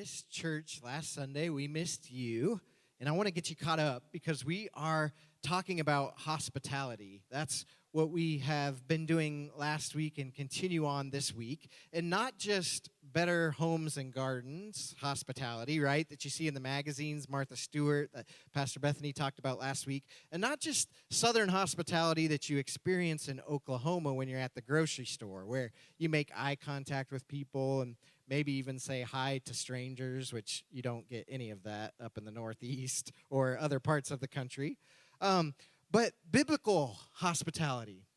missed church last Sunday, we missed you, and I want to get you caught up because we are talking about hospitality. That's what we have been doing last week and continue on this week. And not just Better Homes and Gardens hospitality, right, that you see in the magazines, Martha Stewart, that Pastor Bethany talked about last week. And not just Southern hospitality that you experience in Oklahoma when you're at the grocery store, where you make eye contact with people and maybe even say hi to strangers, which you don't get any of that up in the Northeast or other parts of the country. But biblical hospitality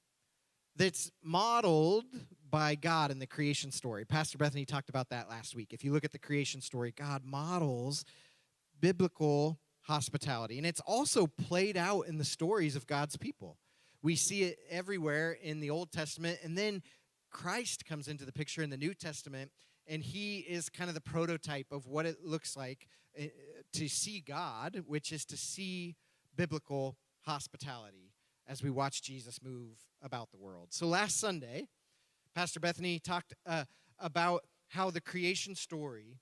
that's modeled by God in the creation story. Pastor Bethany talked about that last week. If you look at the creation story, God models biblical hospitality. And it's also played out in the stories of God's people. We see it everywhere in the Old Testament. And then Christ comes into the picture in the New Testament. And he is kind of the prototype of what it looks like to see God, which is to see biblical hospitality as we watch Jesus move about the world. So last Sunday, Pastor Bethany talked about how the creation story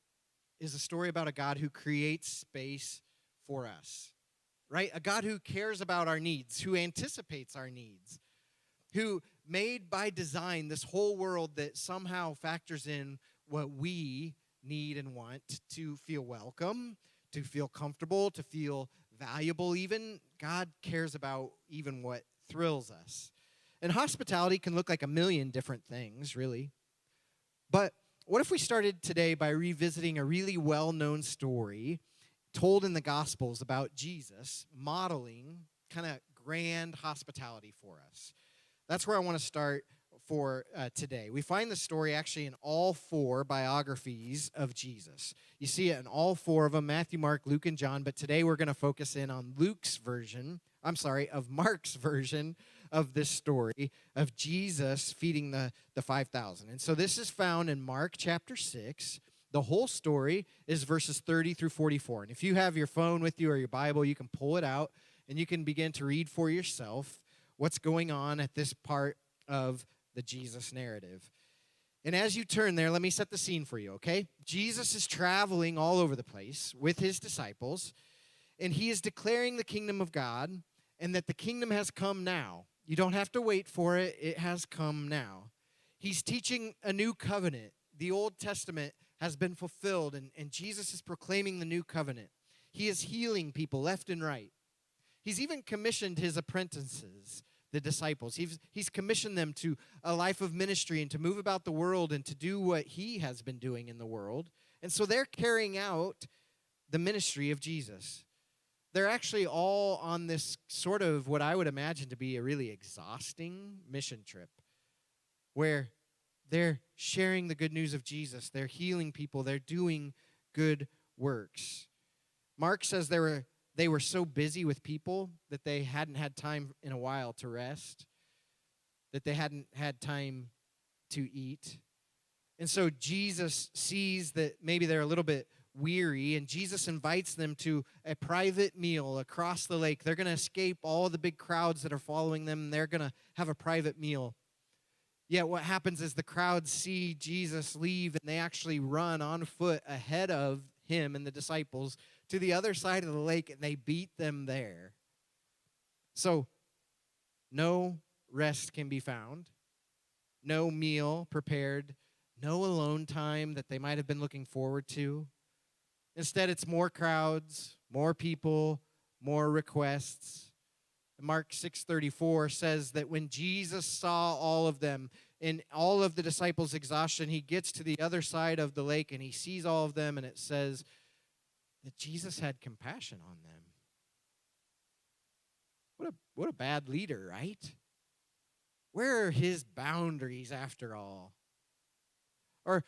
is a story about a God who creates space for us, right? A God who cares about our needs, who anticipates our needs, who made by design this whole world that somehow factors in what we need and want to feel welcome, to feel comfortable, to feel valuable even. God cares about even what thrills us. And hospitality can look like a million different things, really. But what if we started today by revisiting a really well-known story told in the Gospels about Jesus modeling kind of grand hospitality for us? That's where I want to start for today. We find the story actually in all four biographies of Jesus. You see it in all four of them, Matthew, Mark, Luke, and John, but today we're going to focus in on Mark's version of this story of Jesus feeding the 5,000. And so this is found in Mark chapter 6. The whole story is verses 30 through 44. And if you have your phone with you or your Bible, you can pull it out and you can begin to read for yourself what's going on at this part of the Jesus narrative. And as you turn there, let me set the scene for you, okay? Jesus is traveling all over the place with his disciples, and he is declaring the kingdom of God and that the kingdom has come now. You don't have to wait for it. It has come now. He's teaching a new covenant. The Old Testament has been fulfilled, and Jesus is proclaiming the new covenant. He is healing people left and right. He's even commissioned his apprentices, the disciples. He's commissioned them to a life of ministry and to move about the world and to do what he has been doing in the world. And so they're carrying out the ministry of Jesus. They're actually all on this sort of what I would imagine to be a really exhausting mission trip where they're sharing the good news of Jesus. They're healing people. They're doing good works. Mark says they were so busy with people that they hadn't had time in a while to rest, that they hadn't had time to eat. And so Jesus sees that maybe they're a little bit weary, and Jesus invites them to a private meal across the lake. They're going to escape all the big crowds that are following them, and they're going to have a private meal. Yet what happens is the crowds see Jesus leave, and they actually run on foot ahead of him and the disciples to the other side of the lake, and they beat them there. So no rest can be found, no meal prepared, no alone time that they might have been looking forward to. Instead, it's more crowds, more people, more requests. Mark 6:34 says that when Jesus saw all of them, in all of the disciples' exhaustion, he gets to the other side of the lake and he sees all of them, and it says that Jesus had compassion on them. What a bad leader, right? Where are his boundaries after all? Or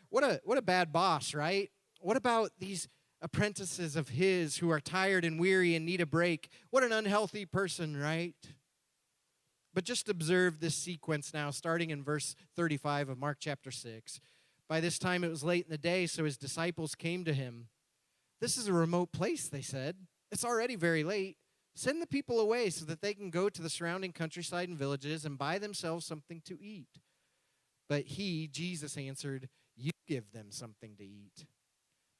what a bad boss, right? What about these apprentices of his who are tired and weary and need a break? What an unhealthy person, right? But just observe this sequence now, starting in verse 35 of Mark chapter 6. By this time it was late in the day, so his disciples came to him. "This is a remote place," they said. "It's already very late. Send the people away so that they can go to the surrounding countryside and villages and buy themselves something to eat." But he, Jesus, answered, "You give them something to eat."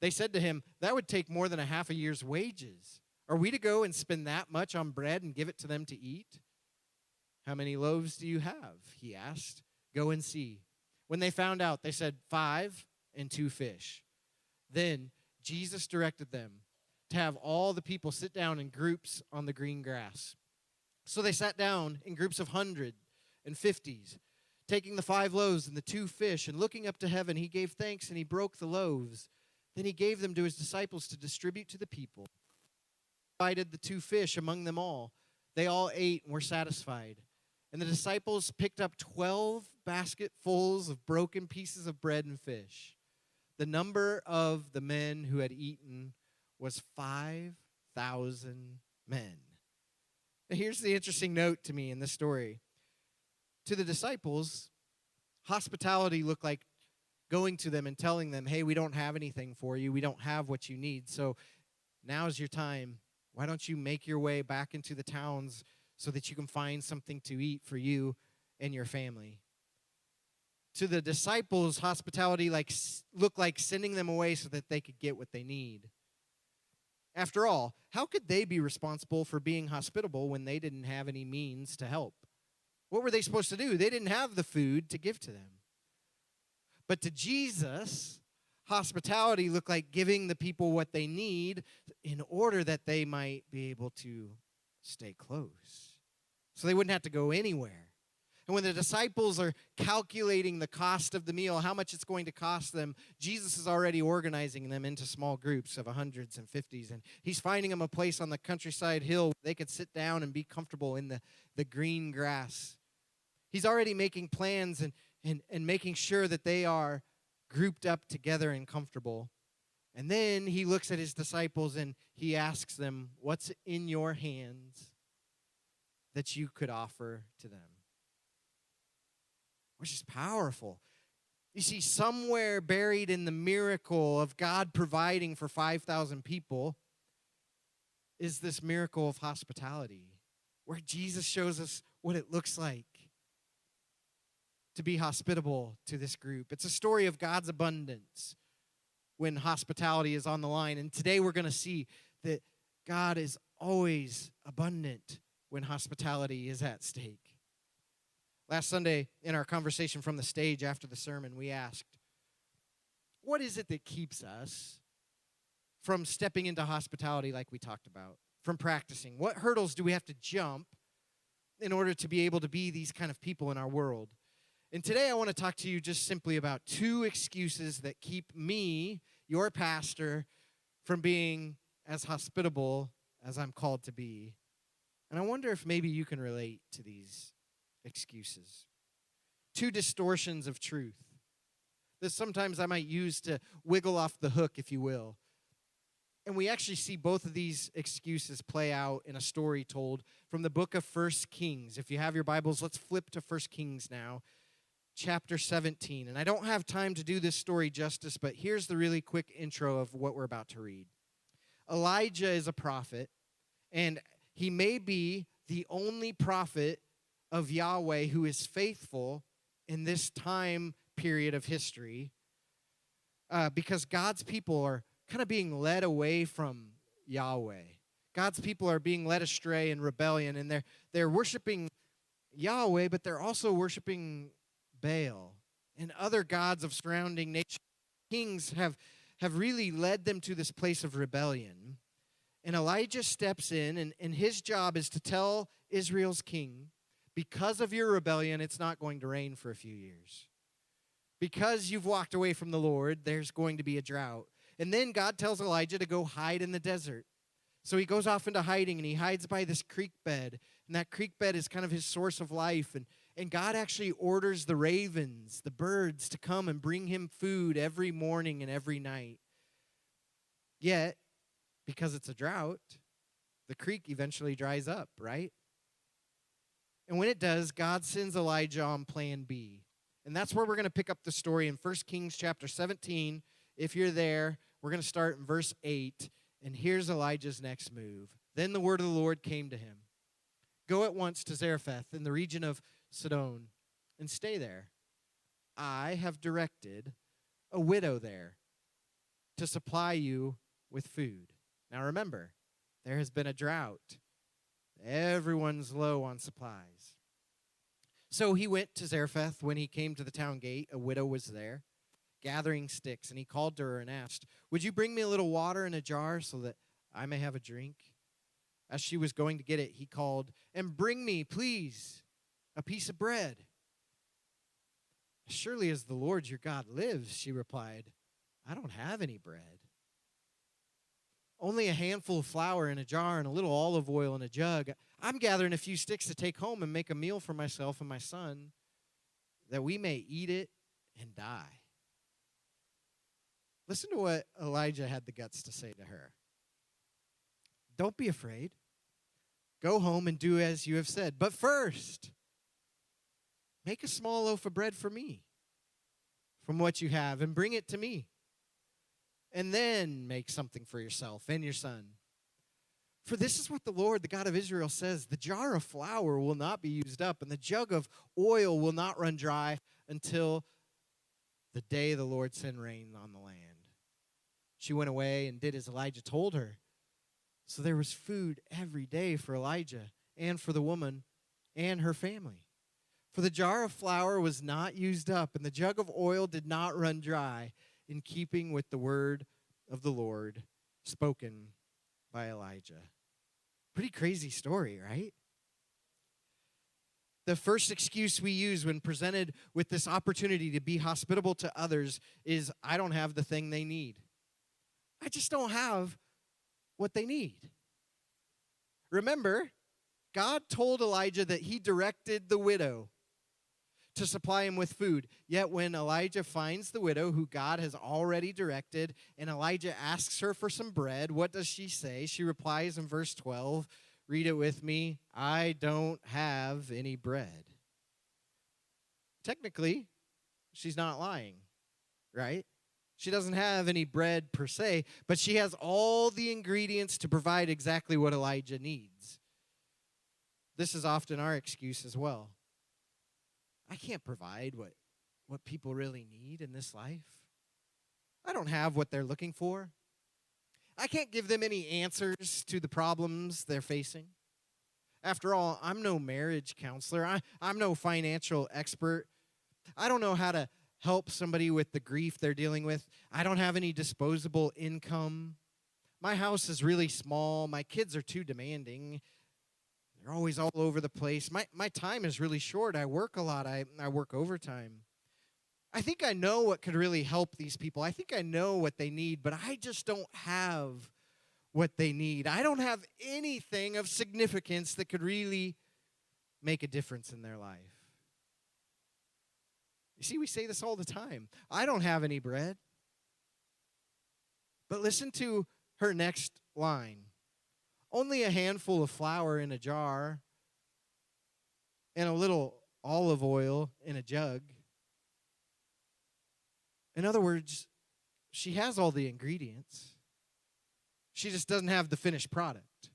They said to him, "That would take more than a half a year's wages. Are we to go and spend that much on bread and give it to them to eat?" "How many loaves do you have?" he asked. "Go and see." When they found out, they said, "5 and 2 fish." Then Jesus directed them to have all the people sit down in groups on the green grass. So they sat down in groups of 100 and 50s, taking the 5 loaves and the 2 fish, and looking up to heaven, he gave thanks and he broke the loaves. Then he gave them to his disciples to distribute to the people. He divided the 2 fish among them all. They all ate and were satisfied. And the disciples picked up 12 basketfuls of broken pieces of bread and fish. The number of the men who had eaten was 5,000 men. Now, here's the interesting note to me in this story. To the disciples, hospitality looked like going to them and telling them, "Hey, we don't have anything for you. We don't have what you need. So now's your time. Why don't you make your way back into the towns so that you can find something to eat for you and your family?" To the disciples, hospitality looked like sending them away so that they could get what they need. After all, how could they be responsible for being hospitable when they didn't have any means to help? What were they supposed to do? They didn't have the food to give to them. But to Jesus, hospitality looked like giving the people what they need in order that they might be able to stay close, so they wouldn't have to go anywhere. And when the disciples are calculating the cost of the meal, how much it's going to cost them, Jesus is already organizing them into small groups of 100s and 50s. And he's finding them a place on the countryside hill where they could sit down and be comfortable in the green grass. He's already making plans and making sure that they are grouped up together and comfortable. And then he looks at his disciples and he asks them, "What's in your hands that you could offer to them?" Which is powerful. You see, somewhere buried in the miracle of God providing for 5,000 people is this miracle of hospitality, where Jesus shows us what it looks like to be hospitable to this group. It's a story of God's abundance when hospitality is on the line. And today we're going to see that God is always abundant when hospitality is at stake. Last Sunday, in our conversation from the stage after the sermon, we asked, what is it that keeps us from stepping into hospitality like we talked about, from practicing? What hurdles do we have to jump in order to be able to be these kind of people in our world? And today I want to talk to you just simply about 2 excuses that keep me, your pastor, from being as hospitable as I'm called to be. And I wonder if maybe you can relate to these excuses. 2 distortions of truth that sometimes I might use to wiggle off the hook, if you will. And we actually see both of these excuses play out in a story told from the book of 1 Kings. If you have your Bibles, let's flip to 1 Kings now, chapter 17. And I don't have time to do this story justice, but here's the really quick intro of what we're about to read. Elijah is a prophet, and he may be the only prophet of Yahweh who is faithful in this time period of history, because God's people are kind of being led away from Yahweh. God's people are being led astray in rebellion, and they're worshiping Yahweh, but they're also worshiping Baal and other gods of surrounding nations. Kings have really led them to this place of rebellion. And Elijah steps in, and his job is to tell Israel's king, because of your rebellion, it's not going to rain for a few years. Because you've walked away from the Lord, there's going to be a drought. And then God tells Elijah to go hide in the desert. So he goes off into hiding, and he hides by this creek bed. And that creek bed is kind of his source of life. And God actually orders the ravens, the birds, to come and bring him food every morning and every night. Yet, because it's a drought, the creek eventually dries up, right? And when it does, God sends Elijah on plan B. And that's where we're going to pick up the story in 1 Kings chapter 17. If you're there, we're going to start in verse 8. And here's Elijah's next move. Then the word of the Lord came to him. Go at once to Zarephath in the region of Sidon and stay there. I have directed a widow there to to supply you with food. Now remember, there has been a drought. Everyone's low on supplies. So he went to Zarephath. When he came to the town gate, a widow was there, gathering sticks, and he called to her and asked, "Would you bring me a little water in a jar so that I may have a drink?" As she was going to get it, he called, "And bring me, please, a piece of bread." "As surely as the Lord your God lives," she replied, "I don't have any bread. Only a handful of flour in a jar and a little olive oil in a jug. I'm gathering a few sticks to take home and make a meal for myself and my son, that we may eat it and die." Listen to what Elijah had the guts to say to her. "Don't be afraid. Go home and do as you have said. But first, make a small loaf of bread for me from what you have and bring it to me. And then make something for yourself and your son. For this is what the Lord, the God of Israel, says: the jar of flour will not be used up, and the jug of oil will not run dry until the day the Lord send rain on the land." She went away and did as Elijah told her. So there was food every day for Elijah and for the woman and her family. For the jar of flour was not used up, and the jug of oil did not run dry, in keeping with the word of the Lord spoken by Elijah. Pretty crazy story, right? The first excuse we use when presented with this opportunity to be hospitable to others is, "I don't have the thing they need. I just don't have what they need." Remember, God told Elijah that he directed the widow to supply him with food. Yet when Elijah finds the widow who God has already directed, and Elijah asks her for some bread, what does she say? She replies in verse 12, read it with me, "I don't have any bread." Technically, she's not lying, right? She doesn't have any bread per se, but she has all the ingredients to provide exactly what Elijah needs. This is often our excuse as well. I can't provide what people really need in this life. I don't have what they're looking for. I can't give them any answers to the problems they're facing. After all, I'm no marriage counselor. I'm no financial expert. I don't know how to help somebody with the grief they're dealing with. I don't have any disposable income. My house is really small. My kids are too demanding. They're always all over the place. My time is really short. I work a lot. I work overtime. I think I know what could really help these people. I think I know what they need, but I just don't have what they need. I don't have anything of significance that could really make a difference in their life. You see, we say this all the time. I don't have any bread. But listen to her next line. Only a handful of flour in a jar and a little olive oil in a jug. In other words, she has all the ingredients. She just doesn't have the finished product.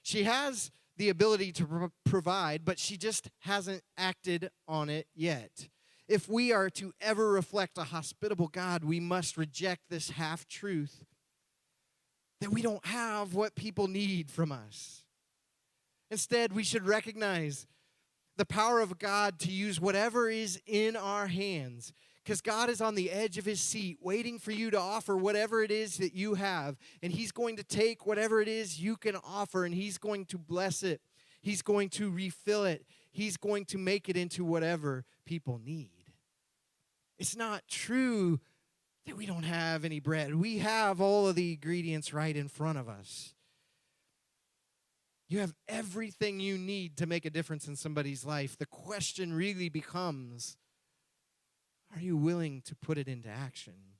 She has the ability to provide, but she just hasn't acted on it yet. If we are to ever reflect a hospitable God, we must reject this half-truth that we don't have what people need from us. Instead, we should recognize the power of God to use whatever is in our hands, because God is on the edge of his seat waiting for you to offer whatever it is that you have, and he's going to take whatever it is you can offer, and he's going to bless it. He's going to refill it. He's going to make it into whatever people need. It's not true that we don't have any bread. We have all of the ingredients right in front of us. You have everything you need to make a difference in somebody's life. The question really becomes, are you willing to put it into action?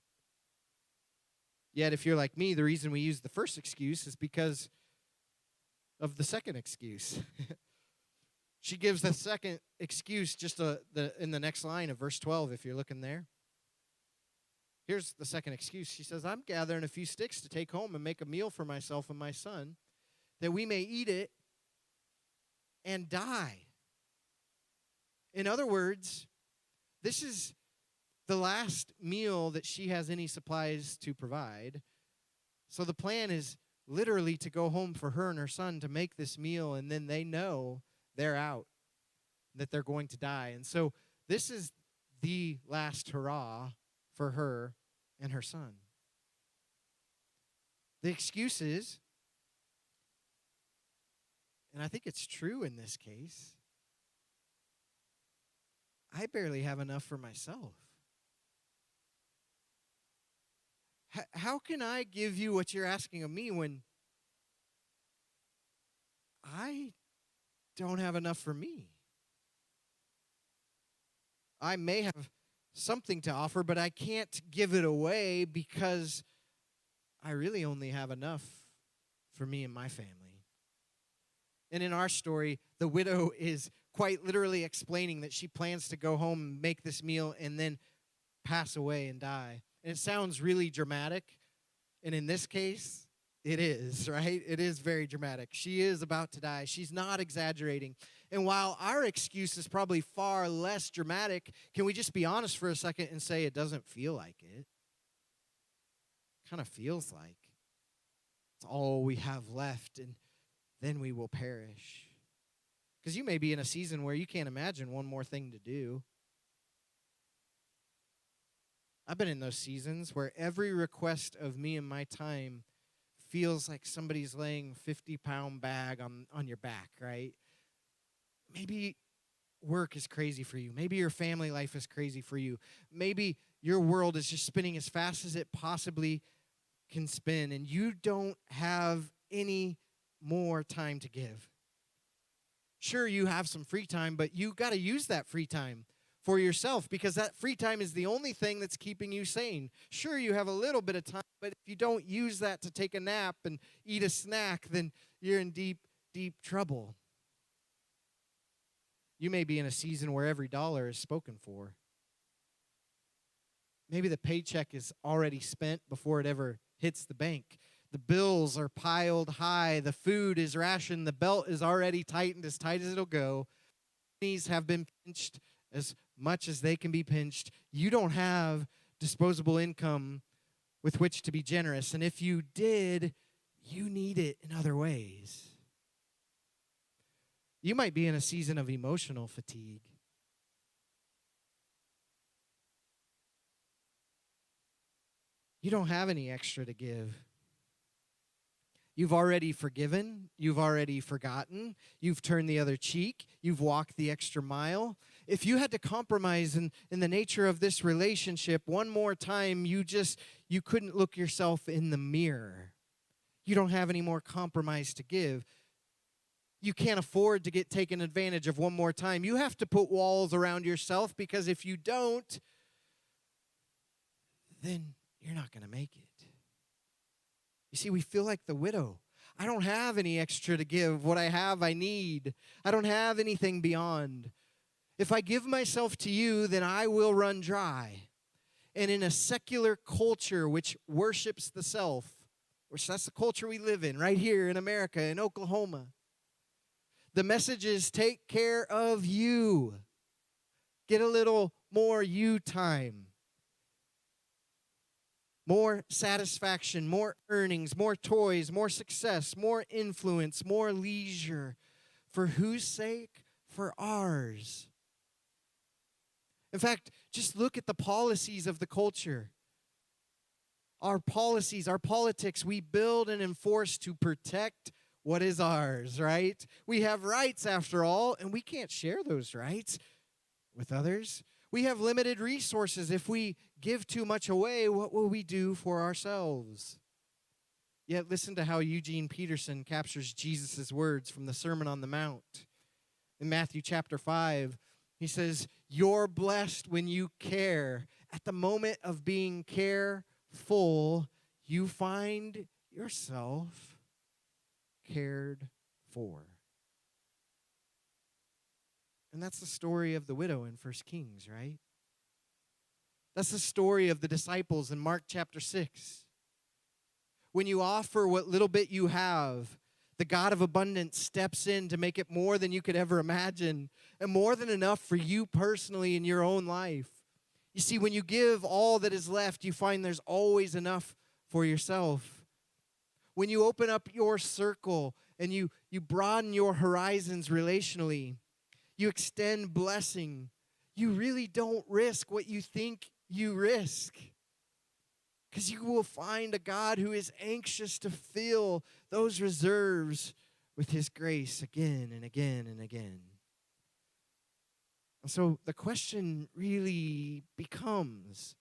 Yet, if you're like me, the reason we use the first excuse is because of the second excuse. She gives the second excuse just in the next line of verse 12, if you're looking there. Here's the second excuse. She says, "I'm gathering a few sticks to take home and make a meal for myself and my son, that we may eat it and die." In other words, this is the last meal that she has any supplies to provide. So the plan is literally to go home for her and her son to make this meal, and then they know they're out, that they're going to die. And so this is the last hurrah for her and her son. The excuse is, and I think it's true in this case, I barely have enough for myself. How can I give you what you're asking of me when I don't have enough for me? I may have something to offer, but I can't give it away because I really only have enough for me and my family. And in our story, the widow is quite literally explaining that she plans to go home and make this meal and then pass away and die. And it sounds really dramatic. And in this case, it is, right? It is very dramatic. She is about to die. She's not exaggerating. And while our excuse is probably far less dramatic, can we just be honest for a second and say it doesn't feel like it? It kind of feels like it's all we have left, and then we will perish. Because you may be in a season where you can't imagine one more thing to do. I've been in those seasons where every request of me and my time feels like somebody's laying a 50-pound bag on your back, right? Maybe work is crazy for you. Maybe your family life is crazy for you. Maybe your world is just spinning as fast as it possibly can spin, and you don't have any more time to give. Sure, you have some free time, but you got to use that free time for yourself, because that free time is the only thing that's keeping you sane. Sure, you have a little bit of time, but if you don't use that to take a nap and eat a snack, then you're in deep, deep trouble. You may be in a season where every dollar is spoken for. Maybe the paycheck is already spent before it ever hits the bank. The bills are piled high. The food is rationed. The belt is already tightened as tight as it'll go. Knees have been pinched as much as they can be pinched. You don't have disposable income with which to be generous. And if you did, you need it in other ways. You might be in a season of emotional fatigue. You don't have any extra to give. You've already forgiven. You've already forgotten. You've turned the other cheek. You've walked the extra mile. If you had to compromise in the nature of this relationship one more time, you couldn't look yourself in the mirror. You don't have any more compromise to give. You can't afford to get taken advantage of one more time. You have to put walls around yourself, because if you don't, then you're not going to make it. You see, we feel like the widow. I don't have any extra to give. What I have, I need. I don't have anything beyond. If I give myself to you, then I will run dry. And in a secular culture which worships the self, which that's the culture we live in right here in America, in Oklahoma, the message is take care of you. Get a little more you time. More satisfaction, more earnings, more toys, more success, more influence, more leisure. For whose sake? For ours. In fact, just look at the policies of the culture. Our policies, our politics, we build and enforce to protect what is ours, right? We have rights, after all, and we can't share those rights with others. We have limited resources. If we give too much away, what will we do for ourselves? Yet listen to how Eugene Peterson captures Jesus' words from the Sermon on the Mount. In Matthew chapter 5, he says, "You're blessed when you care. At the moment of being careful, you find yourself cared for." And that's the story of the widow in 1 Kings, right? That's the story of the disciples in Mark chapter 6. When you offer what little bit you have, the God of abundance steps in to make it more than you could ever imagine, and more than enough for you personally in your own life. You see, when you give all that is left, you find there's always enough for yourself. When you open up your circle and you broaden your horizons relationally, you extend blessing, you really don't risk what you think you risk. Because you will find a God who is anxious to fill those reserves with his grace again and again and again. And so the question really becomes,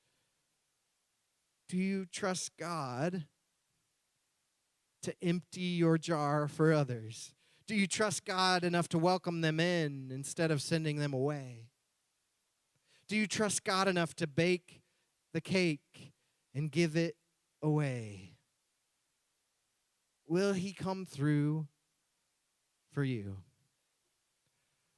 do you trust God to empty your jar for others? Do you trust God enough to welcome them in instead of sending them away? Do you trust God enough to bake the cake and give it away? Will he come through for you?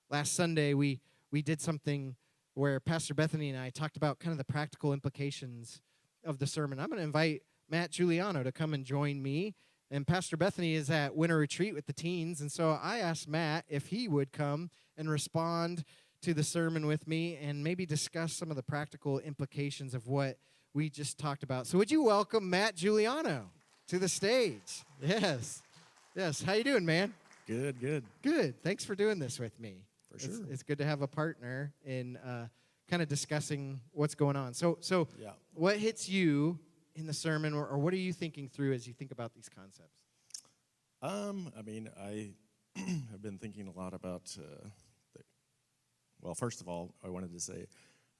Last Sunday, we did something where Pastor Bethany and I talked about kind of the practical implications of the sermon. I'm going to invite Matt Giuliano to come and join me. And Pastor Bethany is at winter retreat with the teens. And so I asked Matt if he would come and respond to the sermon with me and maybe discuss some of the practical implications of what we just talked about. So would you welcome Matt Giuliano to the stage? Yes. Yes. How you doing, man? Good. Good. Thanks for doing this with me. For sure. It's good to have a partner in kind of discussing what's going on. So Yeah. What hits you in the sermon, or what are you thinking through as you think about these concepts? I have been thinking a lot about, well, first of all, I wanted to say,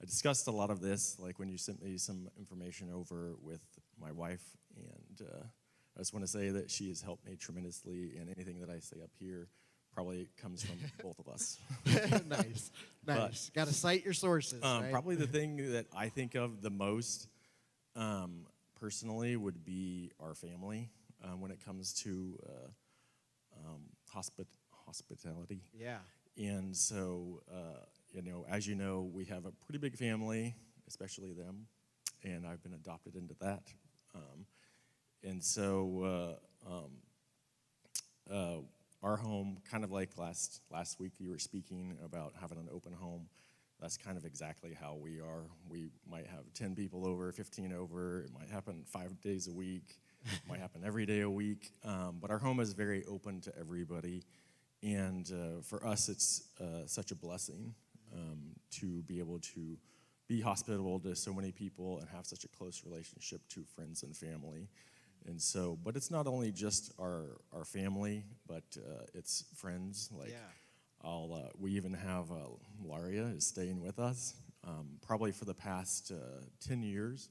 I discussed a lot of this, like when you sent me some information over with my wife, and I just want to say that she has helped me tremendously, and anything that I say up here probably comes from both of us. Nice. Got to cite your sources, right? Probably the thing that I think of the most personally would be our family when it comes to hospitality. Yeah. And so, as you know, we have a pretty big family, especially them, and I've been adopted into that. Our home, kind of like last week you were speaking about having an open home, that's kind of exactly how we are. We might have 10 people over, 15 over. It might happen 5 days a week. It might happen every day a week. But our home is very open to everybody. And for us, it's such a blessing to be able to be hospitable to so many people and have such a close relationship to friends and family. And so, but it's not only just our family, but it's friends. We even have Laria is staying with us, probably for the past 10 years,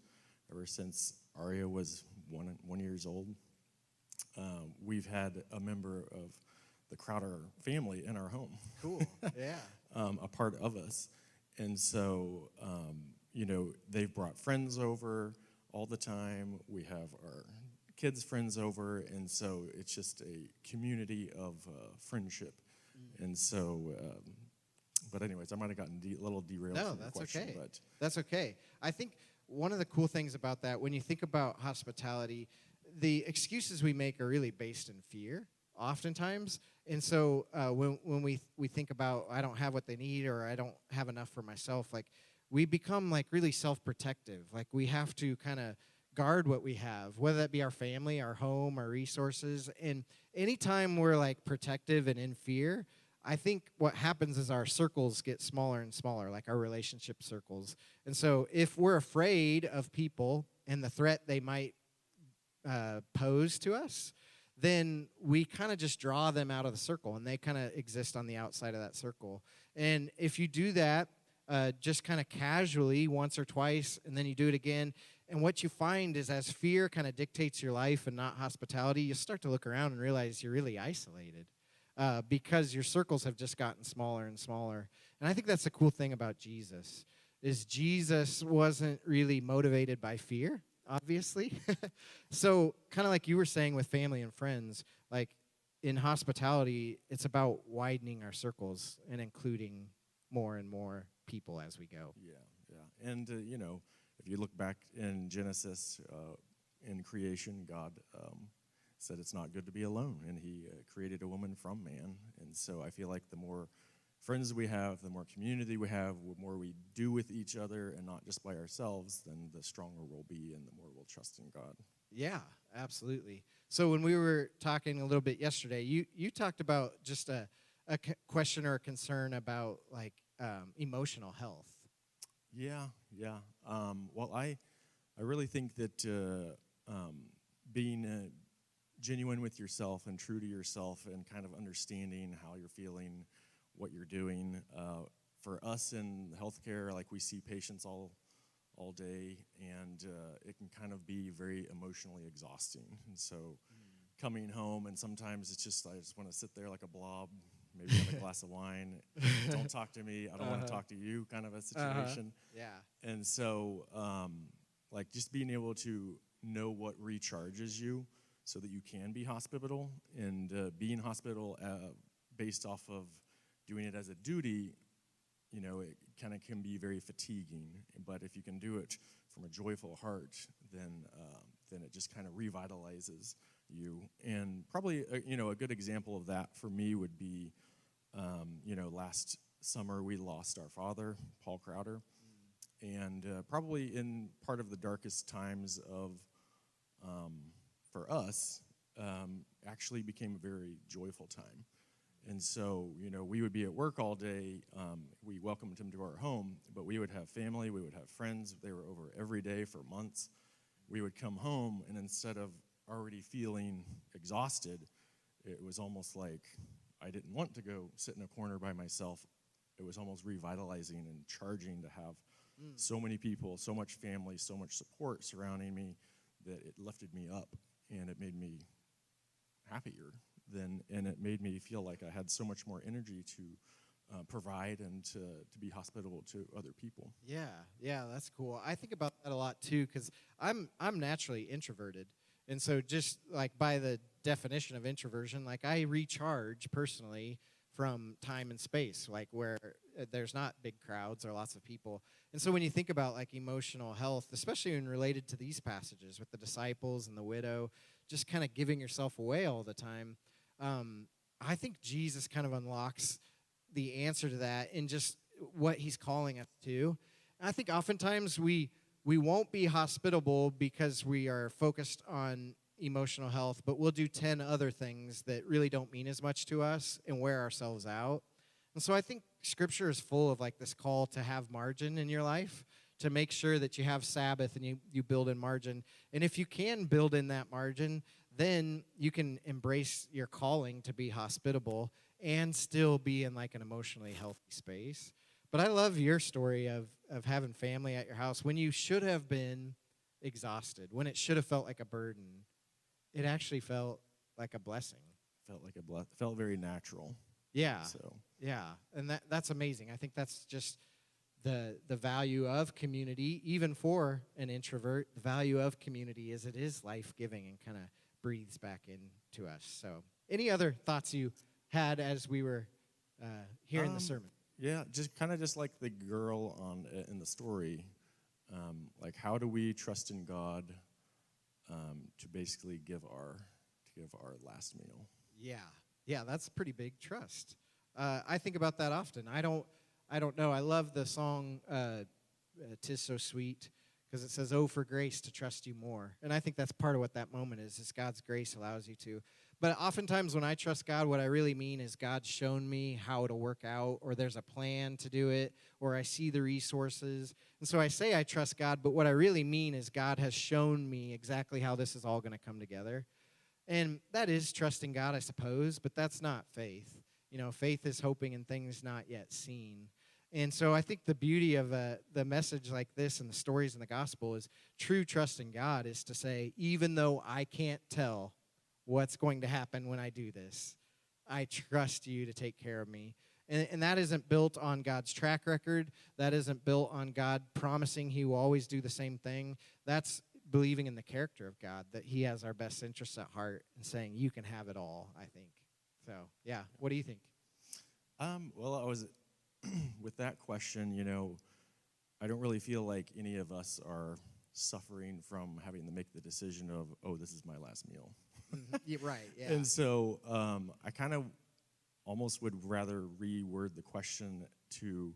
ever since Aria was 1 year old. We've had a member of the Crowder family in our home. Cool. Yeah. A part of us. And so, they've brought friends over all the time. We have our kids' friends over, and so it's just a community of friendship. And so, but anyways, I might have gotten a little derailed from the question. Okay. But that's okay. I think one of the cool things about that, when you think about hospitality, the excuses we make are really based in fear, oftentimes. And so when we think about, I don't have what they need, or I don't have enough for myself, like we become like really self-protective. Like we have to kind of guard what we have, whether that be our family, our home, our resources. And anytime we're like protective and in fear, I think what happens is our circles get smaller and smaller, like our relationship circles. And so if we're afraid of people and the threat they might pose to us, then we kind of just draw them out of the circle, and they kind of exist on the outside of that circle. And if you do that just kind of casually once or twice, and then you do it again, and what you find is as fear kind of dictates your life and not hospitality, you start to look around and realize you're really isolated because your circles have just gotten smaller and smaller. And I think that's the cool thing about Jesus, is Jesus wasn't really motivated by fear, obviously. So kind of like you were saying with family and friends, like in hospitality, it's about widening our circles and including more and more people as we go. Yeah. And, if you look back in Genesis, in creation, God said it's not good to be alone, and he created a woman from man. And so I feel like the more friends we have, the more community we have, the more we do with each other and not just by ourselves, then the stronger we'll be and the more we'll trust in God. Yeah, absolutely. So when we were talking a little bit yesterday, you talked about just a question or a concern about like emotional health. Yeah. Well, I really think that being genuine with yourself and true to yourself and kind of understanding how you're feeling, what you're doing. For us in healthcare, like we see patients all day, and it can kind of be very emotionally exhausting. And so coming home, and sometimes it's just, I just want to sit there like a blob, maybe have a glass of wine. Don't talk to me. I don't want to talk to you kind of a situation. Yeah. And so, like, just being able to know what recharges you so that you can be hospitable, and being hospital based off of doing it as a duty, you know, it kind of can be very fatiguing. But if you can do it from a joyful heart, then it just kind of revitalizes you. And probably, a good example of that for me would be, last summer we lost our father, Paul Crowder. And probably in part of the darkest times of, for us, actually became a very joyful time. And so, we would be at work all day. We welcomed him to our home, but we would have family, we would have friends. They were over every day for months. We would come home, and instead of already feeling exhausted, it was almost like I didn't want to go sit in a corner by myself. It was almost revitalizing and charging to have so many people, so much family, so much support surrounding me that it lifted me up, and it made me happier. And it made me feel like I had so much more energy to provide and to be hospitable to other people. Yeah, that's cool. I think about that a lot too, because I'm naturally introverted, and so just like by the definition of introversion, like I recharge personally from time and space, like where there's not big crowds or lots of people. And so when you think about like emotional health, especially when related to these passages with the disciples and the widow, just kind of giving yourself away all the time, I think Jesus kind of unlocks the answer to that in just what he's calling us to. And I think oftentimes we won't be hospitable because we are focused on emotional health, but we'll do 10 other things that really don't mean as much to us and wear ourselves out. And so I think Scripture is full of like this call to have margin in your life, to make sure that you have Sabbath and you build in margin. And if you can build in that margin, then you can embrace your calling to be hospitable and still be in like an emotionally healthy space. But I love your story of having family at your house when you should have been exhausted, when it should have felt like a burden. It actually felt like a blessing. Felt very natural. Yeah. So Yeah, and that's amazing. I think that's just the value of community, even for an introvert. The value of community is it is life-giving and kind of breathes back into us. So any other thoughts you had as we were hearing the sermon? Yeah, just like the girl in the story, like how do we trust in God to basically give our last meal? Yeah, that's pretty big trust. I think about that often. I don't know. I love the song "'Tis So Sweet" because it says, "Oh, for grace to trust you more." And I think that's part of what that moment is God's grace allows you to. But oftentimes when I trust God, what I really mean is God's shown me how it'll work out, or there's a plan to do it, or I see the resources. And so I say I trust God, but what I really mean is God has shown me exactly how this is all going to come together. And that is trusting God, I suppose, but that's not faith. Faith is hoping in things not yet seen. And so I think the beauty of the message like this and the stories in the gospel is true trust in God is to say, even though I can't tell what's going to happen when I do this, I trust you to take care of me. And that isn't built on God's track record. That isn't built on God promising he will always do the same thing. That's believing in the character of God, that he has our best interests at heart and saying, you can have it all, I think. So, yeah, what do you think? Well, I was, with that question, I don't really feel like any of us are suffering from having to make the decision of, oh, this is my last meal. Yeah, right, yeah. And so I kind of almost would rather reword the question to,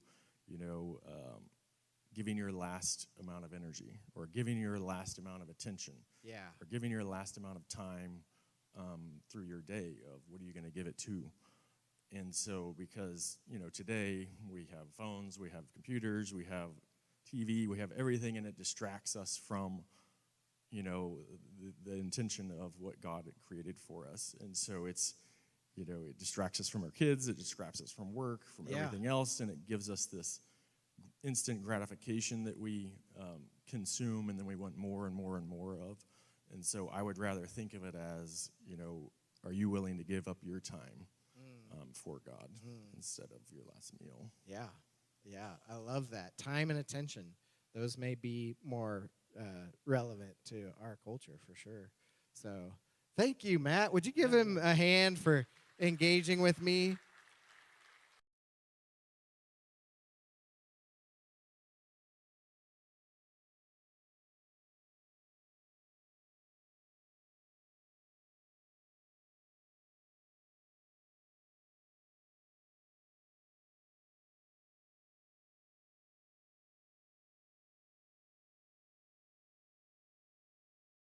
giving your last amount of energy, or giving your last amount of attention, Yeah. or giving your last amount of time through your day of what are you going to give it to. And so because, today we have phones, we have computers, we have TV, we have everything, and it distracts us from, the intention of what God had created for us. And so it's, it distracts us from our kids, it distracts us from work, from everything else, and it gives us this instant gratification that we consume, and then we want more and more and more of. And so I would rather think of it as, are you willing to give up your time for God instead of your last meal? Yeah. Yeah. I love that. Time and attention. Those may be more relevant to our culture for sure. So thank you, Matt. Would you give him a hand for engaging with me?